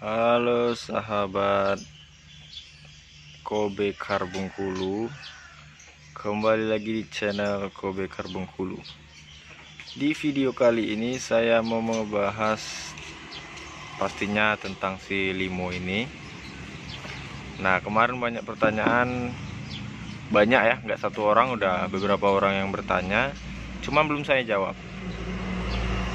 Halo sahabat Kobe Car Bengkulu, kembali lagi di channel Kobe Car Bengkulu. Di video kali ini saya mau membahas pastinya tentang si Limo ini. Nah, kemarin banyak pertanyaan, banyak ya, nggak satu orang, udah beberapa orang yang bertanya, cuma belum saya jawab.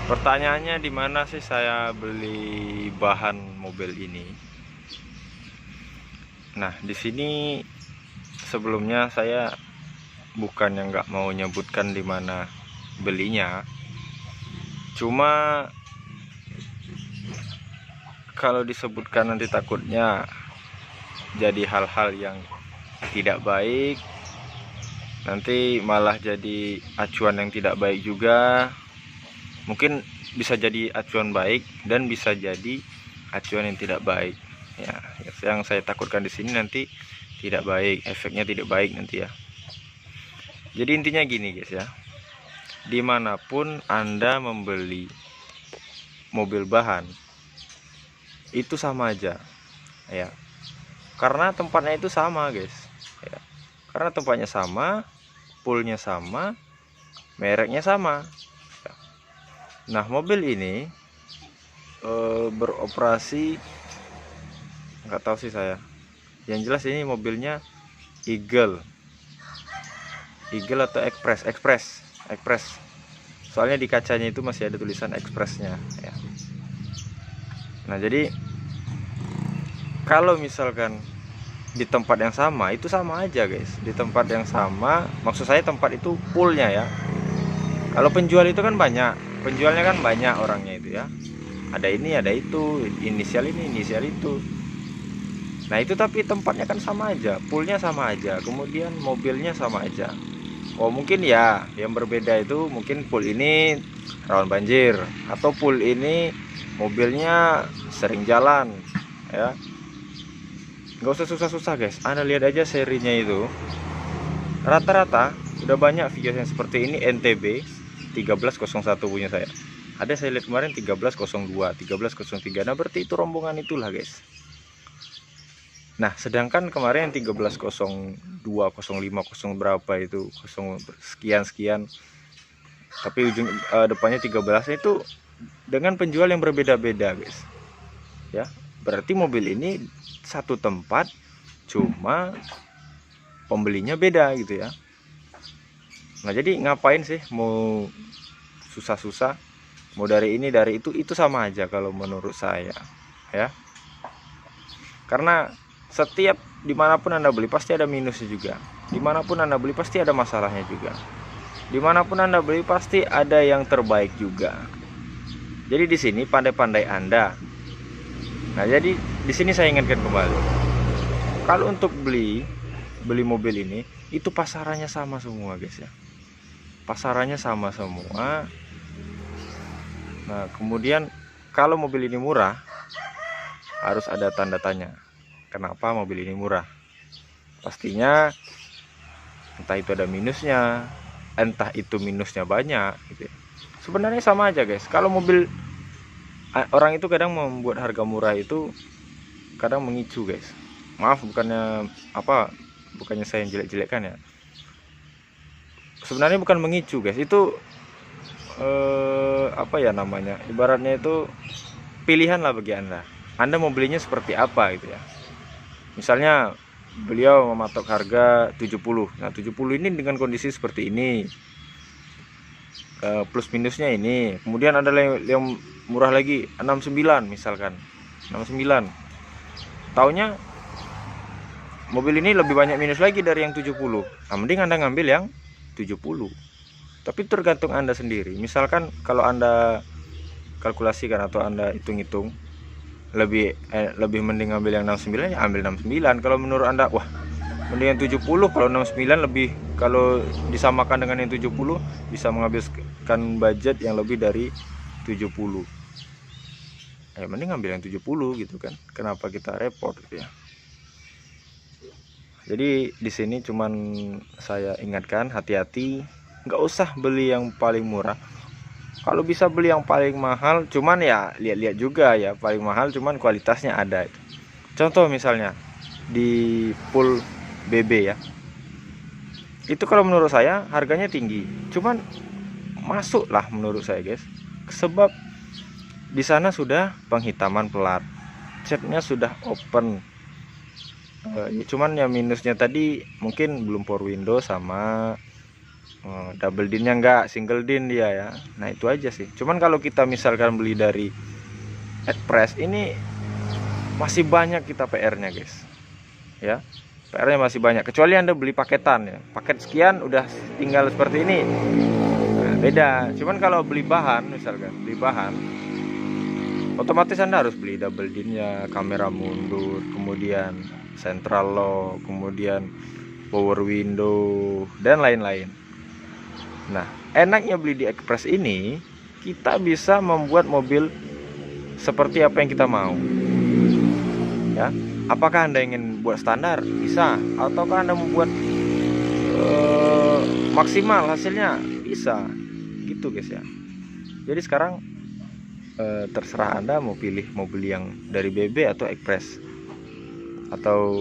Pertanyaannya, di mana sih saya beli bahan mobil ini? Nah, di sini sebelumnya saya bukan yang nggak mau nyebutkan di mana belinya, cuma kalau disebutkan nanti takutnya jadi hal-hal yang tidak baik, nanti malah jadi acuan yang tidak baik juga. Mungkin bisa jadi acuan baik dan bisa jadi acuan yang tidak baik ya. Yang saya takutkan di sini nanti tidak baik, efeknya tidak baik nanti ya. Jadi intinya gini guys ya, dimanapun Anda membeli mobil bahan itu sama aja ya, karena tempatnya itu sama guys ya. Karena tempatnya sama, poolnya sama, mereknya sama ya. Nah, mobil ini beroperasi, nggak tahu sih saya, yang jelas ini mobilnya Eagle atau Express. Soalnya di kacanya itu masih ada tulisan Expressnya ya. Nah, jadi kalau misalkan di tempat yang sama, itu sama aja guys. Di tempat yang sama, maksud saya tempat itu poolnya ya. Kalau penjual itu kan banyak, penjualnya kan banyak orangnya itu ya. Ada ini, ada itu, inisial ini, inisial itu. Nah itu, tapi tempatnya kan sama aja, poolnya sama aja, kemudian mobilnya sama aja. Oh mungkin ya, yang berbeda itu mungkin pool ini rawan banjir, atau pool ini mobilnya sering jalan ya. Nggak usah susah-susah guys, Anda lihat aja serinya itu. Rata-rata udah banyak video yang seperti ini. NTB 1301 punya saya. Ada saya lihat kemarin 1302, 1303. Nah berarti itu rombongan itulah guys. Nah sedangkan kemarin yang 1302, 05, 0 berapa itu, 0 sekian, tapi ujung depannya 13 itu dengan penjual yang berbeda-beda guys ya. Berarti mobil ini satu tempat, cuma pembelinya beda gitu ya. Nah jadi ngapain sih mau susah-susah, mau dari ini dari itu sama aja kalau menurut saya ya. Karena setiap dimanapun Anda beli pasti ada minusnya juga, dimanapun Anda beli pasti ada masalahnya juga, dimanapun Anda beli pasti ada yang terbaik juga. Jadi di sini pandai-pandai Anda. Nah jadi di sini saya ingatkan kembali, kalau untuk beli mobil ini itu pasarannya sama semua guys ya, pasarannya sama semua. Nah kemudian kalau mobil ini murah, harus ada tanda tanya, kenapa mobil ini murah. Pastinya entah itu ada minusnya, entah itu minusnya banyak gitu ya. Sebenarnya sama aja guys. Kalau mobil, orang itu kadang membuat harga murah itu kadang mengicu guys. Maaf, bukannya saya yang jelek-jelekkan ya, sebenarnya bukan mengicu guys. Itu apa ya namanya, ibaratnya itu pilihan lah bagi Anda mau belinya seperti apa gitu ya. Misalnya beliau mematok harga 70. Nah 70 ini dengan kondisi seperti ini, plus minusnya ini. Kemudian ada yang murah lagi 69 misalkan, 69. Taunya mobil ini lebih banyak minus lagi dari yang 70. Nah mending Anda ngambil yang 70. Tapi tergantung Anda sendiri. Misalkan kalau Anda kalkulasikan atau Anda hitung-hitung, lebih mending ambil yang 69, ya ambil 69. Kalau menurut Anda wah mending yang 70, kalau 69 lebih, kalau disamakan dengan yang 70 bisa menghabiskan budget yang lebih dari 70, ya mending ambil yang 70 gitu kan. Kenapa kita repot gitu ya. Jadi di sini cuman saya ingatkan, hati-hati, nggak usah beli yang paling murah. Kalau bisa beli yang paling mahal, cuman ya lihat-lihat juga ya, paling mahal cuman kualitasnya ada. Contoh misalnya di pool BB ya, itu kalau menurut saya harganya tinggi, cuman masuk lah menurut saya guys, sebab di sana sudah penghitaman pelat, catnya sudah open. Cuman ya minusnya tadi mungkin belum power window sama double dinnya enggak, single din dia ya. Nah itu aja sih. Cuman kalau kita misalkan beli dari Express ini masih banyak kita PR-nya guys ya, PR-nya masih banyak, kecuali Anda beli paketan ya, paket sekian udah tinggal seperti ini. Nah, beda. Cuman kalau beli bahan, misalkan beli bahan, otomatis Anda harus beli double dinnya, kamera mundur, kemudian central lock, kemudian power window dan lain-lain. Nah, enaknya beli di Express ini, kita bisa membuat mobil seperti apa yang kita mau. Ya, apakah Anda ingin buat standar? Bisa. Ataukah Anda membuat maksimal hasilnya? Bisa. Gitu guys ya. Jadi sekarang terserah Anda mau pilih mobil yang dari BB atau Express, atau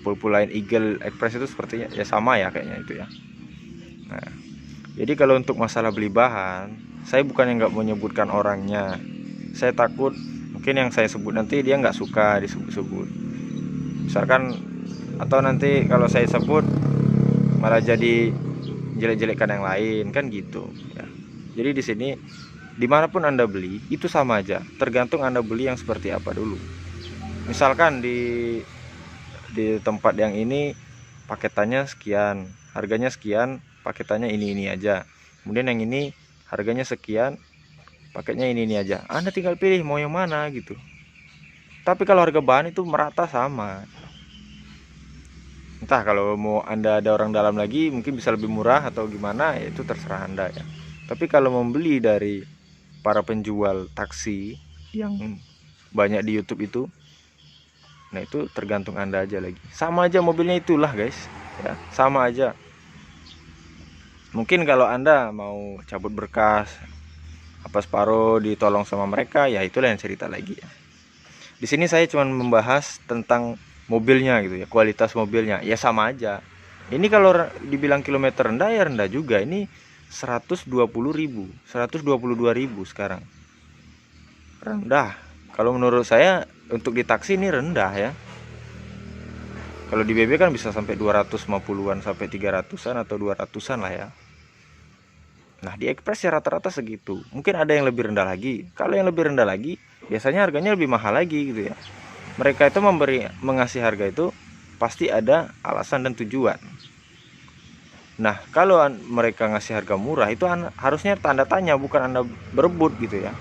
pool lain. Eagle Express itu sepertinya ya sama ya kayaknya itu ya. Nah, jadi kalau untuk masalah beli bahan, saya bukannya nggak menyebutkan orangnya, saya takut mungkin yang saya sebut nanti dia nggak suka disebut-sebut misalkan, atau nanti kalau saya sebut malah jadi jelek-jelekkan yang lain kan gitu ya. Jadi di sini dimanapun Anda beli itu sama aja, tergantung Anda beli yang seperti apa dulu. Misalkan di tempat yang ini paketannya sekian, harganya sekian, paketannya ini aja. Kemudian yang ini harganya sekian, paketnya ini aja. Anda tinggal pilih mau yang mana gitu. Tapi kalau harga bahan itu merata sama. Entah kalau mau Anda ada orang dalam lagi mungkin bisa lebih murah atau gimana, ya itu terserah Anda ya. Tapi kalau membeli dari para penjual taksi yang banyak di YouTube itu, nah itu tergantung Anda aja lagi. Sama aja mobilnya itulah guys ya, sama aja. Mungkin kalau Anda mau cabut berkas apa separuh ditolong sama mereka, ya itu lain cerita lagi ya. Di sini saya cuma membahas tentang mobilnya gitu ya, kualitas mobilnya ya sama aja. Ini kalau dibilang kilometer rendah ya rendah juga. Ini 120.000, 122.000 sekarang. Rendah. Kalau menurut saya untuk di taksi ini rendah ya. Kalau di BB kan bisa sampai 250-an sampai 300-an atau 200-an lah ya. Nah di Express ya rata-rata segitu. Mungkin ada yang lebih rendah lagi. Kalau yang lebih rendah lagi biasanya harganya lebih mahal lagi gitu ya. Mereka itu mengasih harga itu pasti ada alasan dan tujuan. Nah kalau mereka ngasih harga murah itu harusnya tanda tanya, bukan Anda berebut gitu ya.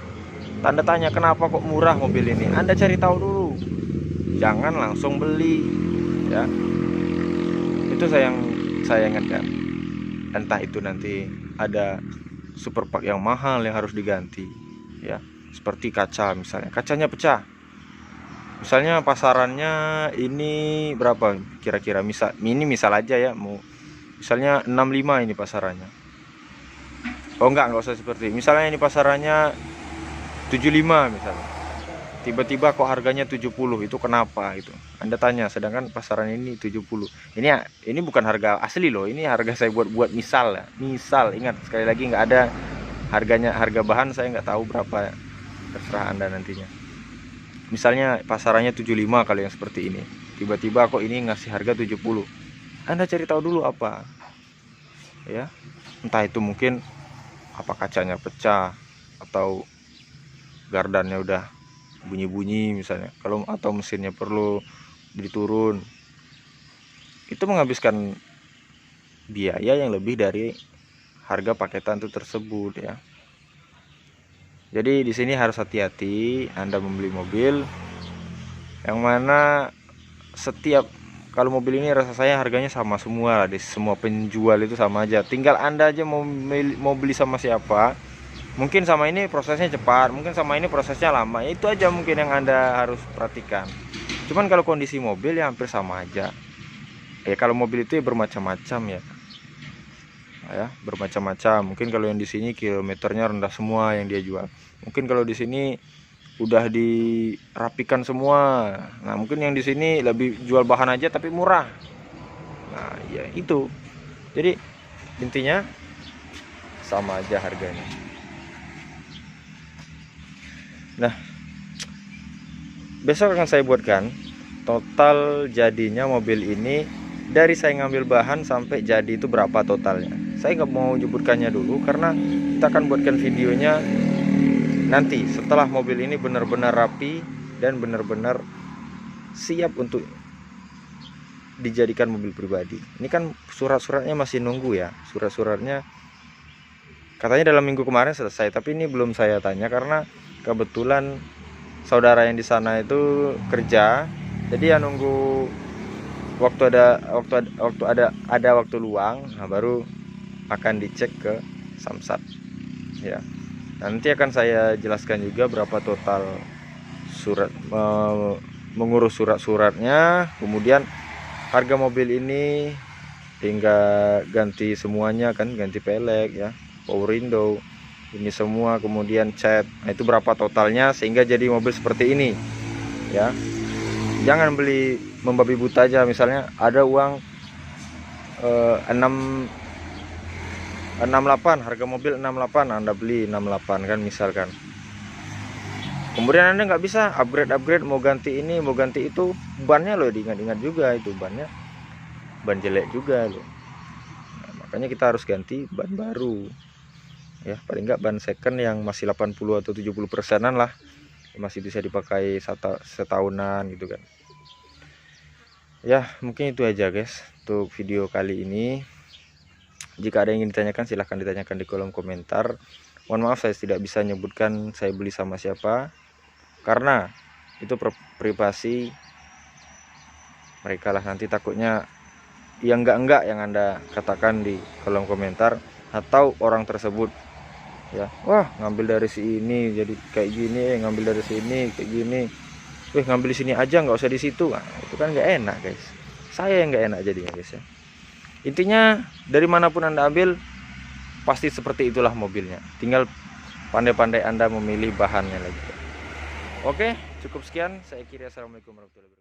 Tanda tanya, kenapa kok murah mobil ini? Anda cari tahu dulu, jangan langsung beli ya. Itu saya ingatkan. Entah itu nanti ada super pak yang mahal yang harus diganti ya, seperti kaca misalnya, kacanya pecah misalnya, pasarannya ini berapa kira-kira, misal aja ya, mau misalnya 65 ini pasarannya. Oh enggak usah seperti misalnya ini pasarannya 75 misalnya, tiba-tiba kok harganya 70, itu kenapa itu Anda tanya, sedangkan pasaran ini 70. Ini bukan harga asli loh, ini harga saya buat misal ya. Misal, ingat sekali lagi nggak ada harganya, harga bahan saya nggak tahu berapa, terserah Anda nantinya. Misalnya pasarannya 75 kalau yang seperti ini, tiba-tiba kok ini ngasih harga 70. Anda cari tahu dulu apa ya, entah itu mungkin apa kacanya pecah atau gardannya udah bunyi-bunyi misalnya, kalau atau mesinnya perlu diturun, itu menghabiskan biaya yang lebih dari harga paketan itu tersebut ya. Jadi di sini harus hati-hati Anda membeli mobil yang mana kalau mobil ini rasa saya harganya sama semua lah, di semua penjual itu sama aja. Tinggal Anda aja mau beli sama siapa. Mungkin sama ini prosesnya cepat, mungkin sama ini prosesnya lama. Itu aja mungkin yang Anda harus perhatikan. Cuman kalau kondisi mobil ya hampir sama aja. Ya kalau mobil itu ya bermacam-macam ya. ya, bermacam-macam. Mungkin kalau yang di sini kilometernya rendah semua yang dia jual. Mungkin kalau di sini udah dirapikan semua. Nah, mungkin yang di sini lebih jual bahan aja tapi murah. Nah, ya itu. Jadi intinya sama aja harganya. Nah, besok akan saya buatkan total jadinya mobil ini, dari saya ngambil bahan sampai jadi itu berapa totalnya. Saya nggak mau menyebutkannya dulu karena kita akan buatkan videonya nanti setelah mobil ini benar-benar rapi dan benar-benar siap untuk dijadikan mobil pribadi. Ini kan surat-suratnya masih nunggu ya. Surat-suratnya katanya dalam minggu kemarin selesai, tapi ini belum saya tanya karena kebetulan saudara yang di sana itu kerja. Jadi ya nunggu waktu ada waktu luang, nah baru akan dicek ke Samsat ya. Nanti akan saya jelaskan juga berapa total surat mengurus surat-suratnya, kemudian harga mobil ini hingga ganti semuanya kan, ganti pelek ya, power window ini semua, kemudian cat. Nah, itu berapa totalnya sehingga jadi mobil seperti ini ya. Jangan beli membabi buta aja, misalnya ada uang 68, harga mobil 68, Anda beli 68 kan misalkan. Kemudian Anda nggak bisa upgrade mau ganti ini, mau ganti itu, bannya loh diingat-ingat juga, itu ban jelek juga loh. Nah, makanya kita harus ganti ban baru ya, paling nggak ban second yang masih 80 atau 70%-an lah, masih bisa dipakai setahunan gitu kan ya. Mungkin itu aja guys untuk video kali ini. Jika ada yang ingin ditanyakan silahkan ditanyakan di kolom komentar. Mohon maaf saya tidak bisa menyebutkan saya beli sama siapa, karena itu privasi mereka lah. Nanti takutnya yang enggak yang Anda katakan di kolom komentar, atau orang tersebut ya, wah ngambil dari sini jadi kayak gini, ngambil dari sini kayak gini, ngambil di sini aja nggak usah di situ. Nah, itu kan nggak enak guys, saya yang nggak enak jadinya guys ya. Intinya dari manapun Anda ambil pasti seperti itulah mobilnya, tinggal pandai-pandai Anda memilih bahannya lagi. Oke, cukup sekian, saya kira. Assalamualaikum warahmatullahi wabarakatuh.